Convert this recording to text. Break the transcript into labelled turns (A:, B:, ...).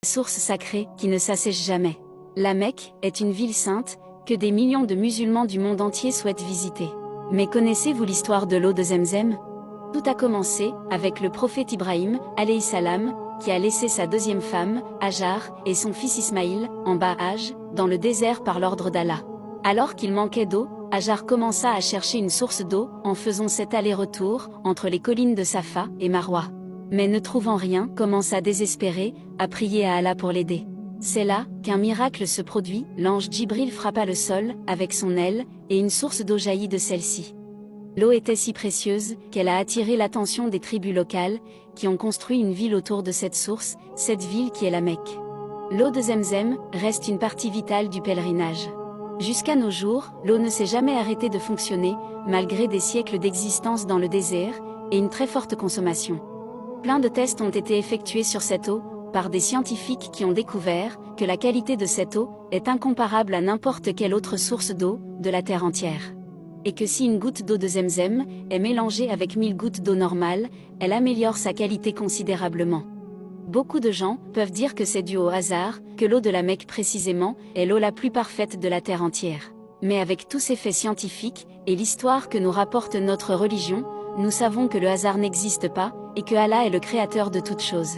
A: Source sacrée qui ne s'assèche jamais. La Mecque est une ville sainte que des millions de musulmans du monde entier souhaitent visiter. Mais connaissez-vous l'histoire de l'eau de Zemzem? Tout a commencé avec le prophète Ibrahim, alayhi salam, qui a laissé sa deuxième femme, Hajar, et son fils Ismaïl, en bas âge, dans le désert par l'ordre d'Allah. Alors qu'il manquait d'eau, Hajar commença à chercher une source d'eau en faisant cet aller-retour entre les collines de Safa et Marwa. Mais ne trouvant rien, commença désespéré à prier à Allah pour l'aider. C'est là qu'un miracle se produit, l'ange Djibril frappa le sol avec son aile, et une source d'eau jaillit de celle-ci. L'eau était si précieuse qu'elle a attiré l'attention des tribus locales, qui ont construit une ville autour de cette source, cette ville qui est la Mecque. L'eau de Zemzem reste une partie vitale du pèlerinage. Jusqu'à nos jours, l'eau ne s'est jamais arrêtée de fonctionner, malgré des siècles d'existence dans le désert, et une très forte consommation. Plein de tests ont été effectués sur cette eau, par des scientifiques qui ont découvert que la qualité de cette eau est incomparable à n'importe quelle autre source d'eau de la Terre entière. Et que si une goutte d'eau de Zemzem est mélangée avec 1000 gouttes d'eau normale, elle améliore sa qualité considérablement. Beaucoup de gens peuvent dire que c'est dû au hasard, que l'eau de la Mecque précisément est l'eau la plus parfaite de la Terre entière. Mais avec tous ces faits scientifiques, et l'histoire que nous rapporte notre religion, nous savons que le hasard n'existe pas, et que Allah est le créateur de toutes choses.